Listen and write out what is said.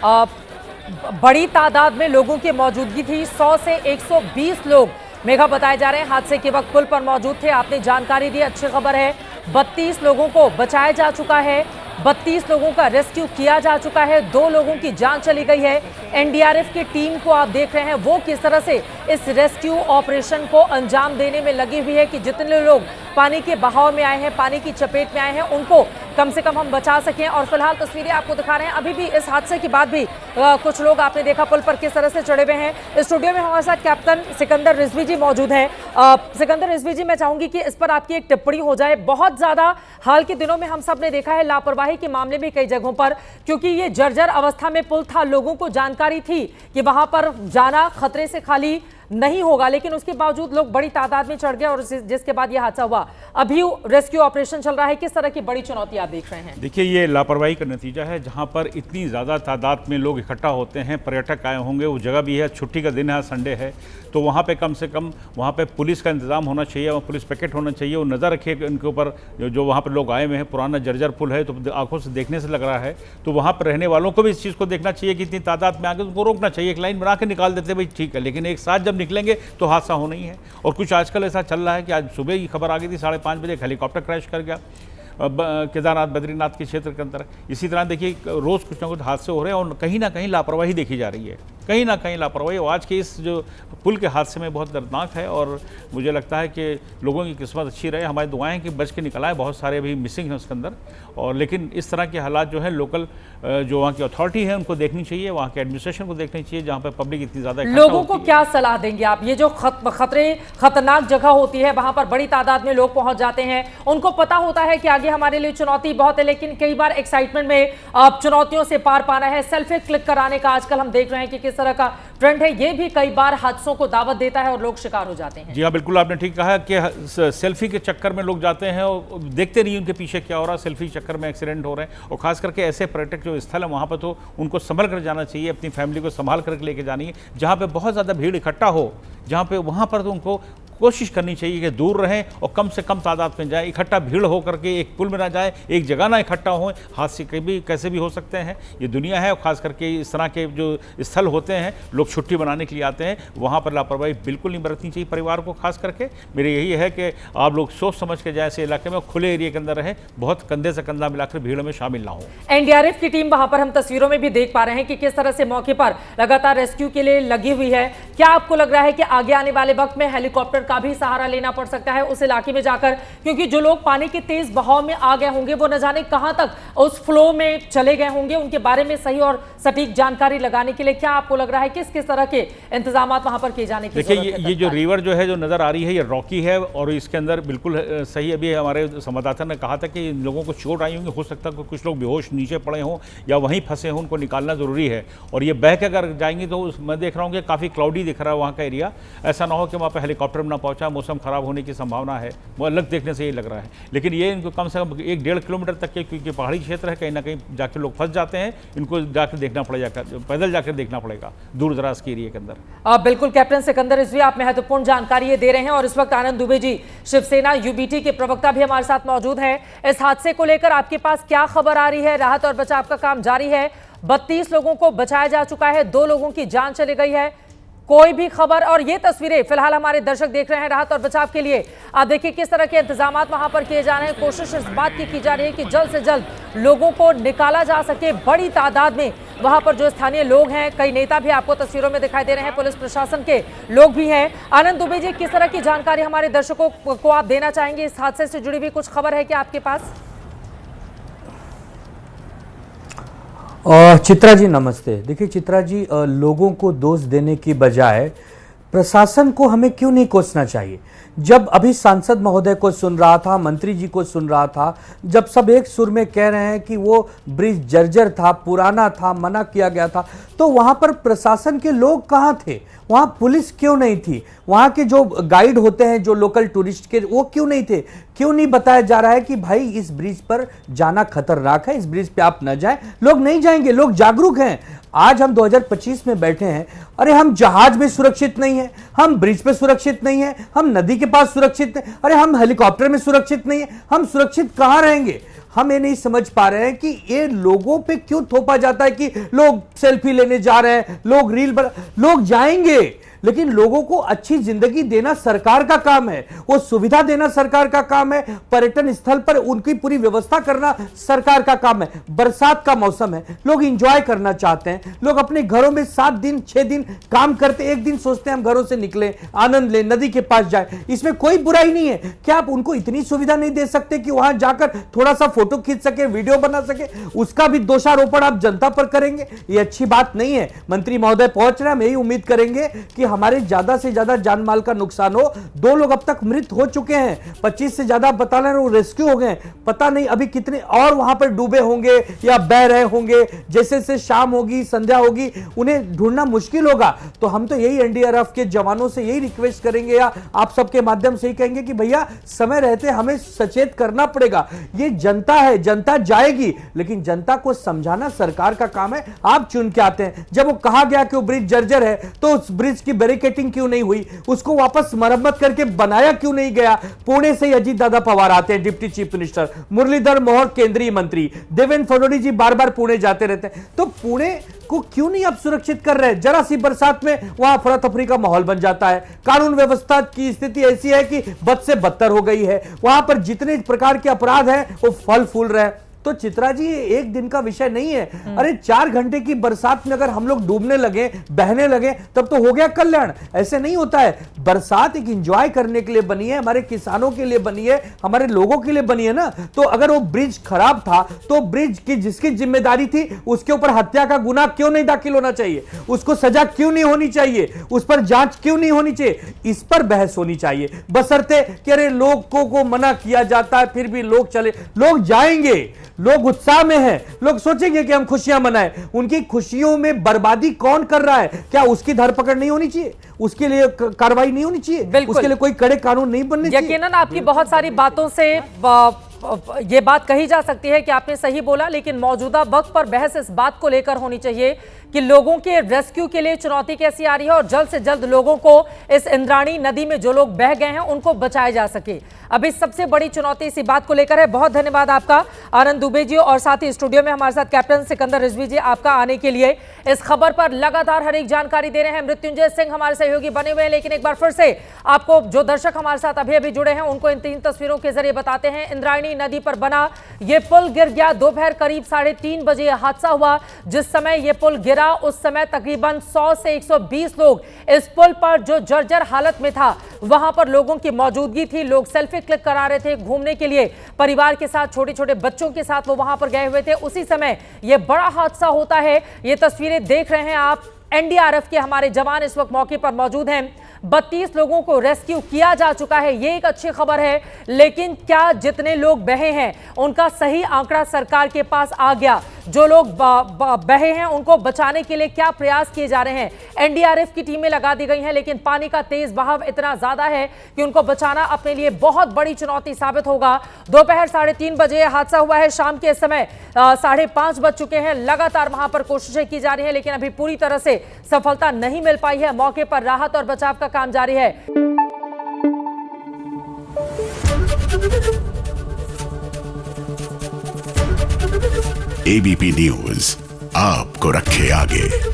बड़ी तादाद में लोगों की मौजूदगी थी। 100 से 120 लोग मेघा बताए जा रहे हैं हादसे के वक्त पुल पर मौजूद थे। आपने जानकारी दी, अच्छी खबर है, 32 लोगों को बचाया जा चुका है, 32 लोगों का रेस्क्यू किया जा चुका है, 2 लोगों की जान चली गई है। एनडीआरएफ की टीम को आप देख रहे हैं वो किस तरह से इस रेस्क्यू ऑपरेशन को अंजाम देने में लगी हुई है कि जितने लोग पानी के बहाव में आए हैं, पानी की चपेट में आए हैं, उनको कम से कम हम बचा सकें। और फिलहाल तस्वीरें आपको दिखा रहे हैं, अभी भी इस हादसे के बाद भी कुछ लोग आपने देखा पुल पर किस तरह से चढ़े हुए हैं। स्टूडियो में हमारे साथ कैप्टन सिकंदर रिजवी जी मौजूद हैं। सिकंदर रिजवी जी, मैं चाहूंगी कि इस पर आपकी एक टिप्पणी हो जाए। बहुत ज्यादा हाल के दिनों में हम सब ने देखा है लापरवाही के मामले में कई जगहों पर, क्योंकि ये जर्जर अवस्था में पुल था, लोगों को जानकारी थी कि वहां पर जाना खतरे से खाली नहीं होगा, लेकिन उसके बावजूद लोग बड़ी तादाद में चढ़ गए और जिसके बाद यह हादसा हुआ। अभी रेस्क्यू ऑपरेशन चल रहा है, किस तरह की बड़ी चुनौती आप देख रहे हैं? देखिए, ये लापरवाही का नतीजा है। जहां पर इतनी ज़्यादा तादाद में लोग इकट्ठा होते हैं, पर्यटक आए होंगे, वो जगह भी है, छुट्टी का दिन है, संडे है, तो वहाँ पे कम से कम वहाँ पे पुलिस का इंतजाम होना चाहिए, वहाँ पुलिस पैकेट होना चाहिए, वो नज़र रखिए इनके ऊपर। जो वहाँ पर लोग आए हुए हैं, पुराना जर्जर पुल है, तो आंखों से देखने से लग रहा है, तो वहाँ पर रहने वालों को भी इस चीज़ को देखना चाहिए कि इतनी तादाद में आगे उनको रोकना चाहिए। एक लाइन बना के निकाल देते भाई ठीक है, लेकिन एक साथ जब निकलेंगे तो हादसा होना ही है। और कुछ आजकल ऐसा चल रहा है कि आज सुबह की खबर आ गई थी, 5:30 बजे एक हेलीकॉप्टर क्रैश कर गया केदारनाथ बद्रीनाथ के क्षेत्र के अंदर। इसी तरह देखिए रोज़ कुछ ना कुछ हादसे हो रहे हैं और कहीं ना कहीं लापरवाही देखी जा रही है, कहीं ना कहीं लापरवाही। और आज के इस जो पुल के हादसे में बहुत दर्दनाक है और मुझे लगता है कि लोगों की किस्मत अच्छी रहे। हमारी दुआएं हैं कि बच के निकला है, बहुत सारे अभी मिसिंग हैं उसके अंदर। और लेकिन इस तरह के हालात जो है लोकल जो वहाँ की अथॉरिटी है उनको देखनी चाहिए, वहाँ के एडमिनिस्ट्रेशन को देखनी चाहिए, जहाँ पर पब्लिक इतनी ज़्यादा लोगों को क्या सलाह देंगे आप? ये जो खतरनाक जगह होती है, वहाँ पर बड़ी तादाद में लोग पहुँच जाते हैं, उनको पता होता है कि आगे हमारे लिए चुनौती बहुत है, लेकिन कई बार एक्साइटमेंट में चुनौतियों से पार पाना है, सेल्फी क्लिक कराने का आजकल हम देख रहे हैं कि किस तरह का ट्रेंड है, ये भी कई बार हादसों को दावत देता है और लोग शिकार हो जाते हैं। जी हाँ, बिल्कुल आपने ठीक कहा कि सेल्फी के चक्कर में लोग जाते हैं और देखते नहीं उनके पीछे क्या हो रहा है, सेल्फी के चक्कर में एक्सीडेंट हो रहे हैं। और खास करके ऐसे पर्यटक जो स्थल है वहाँ पर तो उनको संभल कर जाना चाहिए, अपनी फैमिली को संभाल करके लेके जानी है। जहाँ पे बहुत ज़्यादा भीड़ इकट्ठा हो, जहाँ पे वहाँ पर तो उनको कोशिश करनी चाहिए कि दूर रहें और कम से कम तादाद में जाए। इकट्ठा भीड़ हो करके एक पुल में ना जाए, एक जगह ना इकट्ठा हो, हादसे कैसे भी हो सकते हैं। ये दुनिया है और ख़ास करके इस तरह के जो स्थल होते हैं, लोग छुट्टी बनाने के लिए आते हैं, वहाँ पर लापरवाही बिल्कुल नहीं बरतनी चाहिए परिवार को। खास करके मेरी यही है कि आप लोग सोच समझ के जाए ऐसे इलाके में, खुले एरिया के अंदर रहें, बहुत कंधे से कंधा मिलाकर भीड़ में शामिल ना हो। एनडीआरएफ की टीम वहाँ पर हम तस्वीरों में भी देख पा रहे हैं कि किस तरह से मौके पर लगातार रेस्क्यू के लिए लगी हुई है। क्या आपको लग रहा है कि आगे आने वाले वक्त में हेलीकॉप्टर का भी सहारा लेना पड़ सकता है उस इलाके में जाकर, क्योंकि जो लोग पानी के तेज बहाव में आ गए होंगे वो न जाने कहां तक उस फ्लो में चले गए होंगे, उनके बारे में सही और सटीक जानकारी लगाने के लिए क्या आपको लग रहा है किस किस तरह के इंतजाम वहां पर किए जाने की जरूरत है? देखिए, ये जो रिवर जो है जो नजर आ रही है, ये रॉकी है और इसके अंदर बिल्कुल सही, अभी हमारे संवाददाता ने कहा था कि इन लोगों को चोट आई होंगी, हो सकता है कुछ लोग बेहोश नीचे पड़े हों या वहीं फंसे हों, उनको निकालना जरूरी है। और ये बह के अगर जाएंगे तो मैं देख रहा हूँ कि काफ़ी क्लाउडी दिख रहा है वहाँ का एरिया, ऐसा ना हो कि वहाँ पर हेलीकॉप्टर ना पहुँचा, मौसम खराब होने की संभावना है, वो अलग देखने से ये लग रहा है। लेकिन ये इनको कम से कम 1-1.5 किलोमीटर तक के, क्योंकि पहाड़ी क्षेत्र है, कहीं ना कहीं जाके लोग फंस जाते हैं, इनको जाकर देखना पड़ेगा, पैदल जाकर देखना पड़ेगा दूर दराज के एरिया के अंदर। बिल्कुल कैप्टन सिकंदर रिजवी, आप महत्वपूर्ण जानकारी ये दे रहे हैं। और इस वक्त आनंद दुबे जी, शिवसेना यूबीटी के प्रवक्ता भी हमारे साथ मौजूद हैं। इस हादसे को लेकर आपके पास क्या खबर आ रही है? राहत और बचाव का काम जारी है, 32 लोगों को बचाया जा चुका है, 2 लोगों की जान चली गई है, कोई भी खबर? और ये तस्वीरें फिलहाल हमारे दर्शक देख रहे हैं राहत और बचाव के लिए। आप देखिए किस तरह के इंतजाम वहां पर किए जा रहे हैं, कोशिश इस बात की जा रही है कि जल्द से जल्द लोगों को निकाला जा सके। बड़ी तादाद में वहां पर जो स्थानीय लोग हैं, कई नेता भी आपको तस्वीरों में दिखाई दे रहे हैं, पुलिस प्रशासन के लोग भी हैं। आनंद दुबे जी, किस तरह की जानकारी हमारे दर्शकों को आप देना चाहेंगे? इस हादसे से जुड़ी हुई कुछ खबर है क्या आपके पास? चित्रा जी नमस्ते। देखिए चित्रा जी, लोगों को दोष देने की बजाय प्रशासन को हमें क्यों नहीं कोसना चाहिए? जब अभी सांसद महोदय को सुन रहा था, मंत्री जी को सुन रहा था, जब सब एक सुर में कह रहे हैं कि वो ब्रिज जर्जर था, पुराना था, मना किया गया था, तो वहां पर प्रशासन के लोग कहां थे? वहां पुलिस क्यों नहीं थी? वहां के जो गाइड होते हैं, जो लोकल टूरिस्ट के, वो क्यों नहीं थे? क्यों नहीं बताया जा रहा है कि भाई इस ब्रिज पर जाना खतरनाक है, इस ब्रिज पे आप न जाएं? लोग नहीं जाएंगे, लोग जागरूक हैं। आज हम 2025 में बैठे हैं, अरे हम जहाज में सुरक्षित नहीं है, हम ब्रिज पे सुरक्षित नहीं है, हम नदी के पास सुरक्षित नहीं, अरे हम हेलीकॉप्टर में सुरक्षित नहीं है, हम सुरक्षित कहां रहेंगे? हम ये नहीं समझ पा रहे हैं कि ये लोगों पे क्यों थोपा जाता है कि लोग सेल्फी लेने जा रहे हैं, लोग रील बना, लोग जाएंगे, लेकिन लोगों को अच्छी जिंदगी देना सरकार का काम है, वो सुविधा देना सरकार का काम है, पर्यटन स्थल पर उनकी पूरी व्यवस्था करना सरकार का काम है। बरसात का मौसम है, लोग एंजॉय करना चाहते हैं, लोग अपने घरों में 7 दिन 6 दिन काम करते, एक दिन सोचते हैं हम घरों से निकले, आनंद लें, नदी के पास जाए, इसमें कोई बुराई नहीं है। क्या आप उनको इतनी सुविधा नहीं दे सकते कि वहां जाकर थोड़ा सा फोटो खींच सके, वीडियो बना सके? उसका भी दोषारोपण आप जनता पर करेंगे, ये अच्छी बात नहीं है। मंत्री महोदय पहुंच रहे हैं, हम यही उम्मीद करेंगे कि हमारे ज्यादा से ज्यादा जान माल का नुकसान हो। 2 लोग अब तक मृत हो चुके हैं, 25 से ज्यादा बता रहे हैं वो रेस्क्यू हो गए, पता नहीं अभी कितने और वहां पर डूबे होंगे या बह रहे होंगे। जैसे जैसे शाम होगी, संध्या होगी, उन्हें ढूंढना मुश्किल होगा। तो हम तो यही एनडीआरएफ के जवानों से यही रिक्वेस्ट करेंगे या आप सबके माध्यम से ही कहेंगे कि भैया समय रहते हमें सचेत करना पड़ेगा। ये जनता है, जनता जाएगी, लेकिन जनता को समझाना सरकार का काम है। आप चुन के आते हैं, जब वो कहा गया कि वो ब्रिज जर्जर है तो उस ब्रिज की बैरिकेटिंग क्यों नहीं हुई, उसको वापस मरम्मत करके बनाया क्यों नहीं गया? पुणे से अजीत दादा पवार आते हैं, deputy chief minister, Muralidhar Mohan केंद्रीय मंत्री, देवेंद्र फडणवीस जी बार बार पुणे जाते रहते हैं, तो पुणे को क्यों नहीं आप सुरक्षित कर रहे हैं? जरा सी बरसात में वहां अफरा तफरी का माहौल बन जाता है, कानून व्यवस्था की स्थिति ऐसी है कि बद से बदतर हो गई है, वहां पर जितने प्रकार के अपराध हैं वो फल फूल रहे हैं। तो चित्रा जी, ये एक दिन का विषय नहीं है। अरे 4 घंटे की बरसात में अगर हम लोग डूबने लगे, बहने लगे, तब तो हो गया कल्याण। ऐसे नहीं होता है। बरसात एक एंजॉय करने के लिए बनी है, हमारे किसानों के लिए बनी है, हमारे लोगों के लिए बनी है ना। तो अगर वो ब्रिज खराब था तो ब्रिज की जिसकी जिम्मेदारी थी उसके ऊपर हत्या का गुनाह क्यों नहीं दाखिल होना चाहिए? उसको सजा क्यों नहीं होनी चाहिए? उस पर जांच क्यों नहीं होनी चाहिए? इस पर बहस होनी चाहिए, बशर्ते कि अरे लोगों को मना किया जाता है फिर भी लोग चले, लोग जाएंगे, लोग उत्साह में हैं, लोग सोचेंगे कि हम खुशियां मनाएं। उनकी खुशियों में बर्बादी कौन कर रहा है? क्या उसकी धरपकड़ नहीं होनी चाहिए? उसके लिए कार्रवाई नहीं होनी चाहिए? उसके लिए कोई कड़े कानून नहीं बनने चाहिए? यकीनन आपकी बहुत सारी बातों से ये बात कही जा सकती है कि आपने सही बोला, लेकिन मौजूदा वक्त पर बहस इस बात को लेकर होनी चाहिए कि लोगों के रेस्क्यू के लिए चुनौती कैसी आ रही है और जल्द से जल्द लोगों को इस इंद्राणी नदी में जो लोग बह गए हैं उनको बचाया जा सके। अभी सबसे बड़ी चुनौती इसी बात को लेकर है। बहुत धन्यवाद आपका आनंद दुबे जी, और साथ ही स्टूडियो में हमारे साथ कैप्टन सिकंदर रिजवी जी, आपका आने के लिए। इस खबर पर लगातार हर एक जानकारी दे रहे हैं मृत्युंजय सिंह, हमारे सहयोगी बने हुए हैं। लेकिन एक बार फिर से आपको जो दर्शक हमारे साथ अभी अभी जुड़े हैं उनको इन 3 तस्वीरों के जरिए बताते हैं। इंद्रायणी नदी पर बना ये पुल गिर गया। दोपहर करीब 3:30 बजे यह हादसा हुआ। जिस समय यह पुल गिरा उस समय तकरीबन 100 से 120 लोग इस पुल पर, जो जर्जर हालत में था, वहां पर लोगों की मौजूदगी थी। लोग सेल्फी क्लिक करा रहे थे, घूमने के लिए परिवार के साथ, छोटे छोटे बच्चों के साथ वो वहां पर गए हुए थे। उसी समय यह बड़ा हादसा होता है। ये तस्वीरें देख रहे हैं आप। एनडीआरएफ के हमारे जवान इस वक्त मौके पर मौजूद हैं। 32 लोगों को रेस्क्यू किया जा चुका है, ये एक अच्छी खबर है। लेकिन क्या जितने लोग बहे हैं उनका सही आंकड़ा सरकार के पास आ गया? जो लोग बहे हैं उनको बचाने के लिए क्या प्रयास किए जा रहे हैं? एनडीआरएफ की टीमें लगा दी गई हैं, लेकिन पानी का तेज बहाव इतना ज्यादा है कि उनको बचाना अपने लिए बहुत बड़ी चुनौती साबित होगा। दोपहर 3:30 बजे हादसा हुआ है। शाम के समय 5:30 बज चुके हैं। लगातार वहां पर कोशिशें की जा रही हैं, लेकिन अभी पूरी तरह से सफलता नहीं मिल पाई है। मौके पर राहत और बचाव का काम जारी है। एबीपी न्यूज आपको रखे आगे।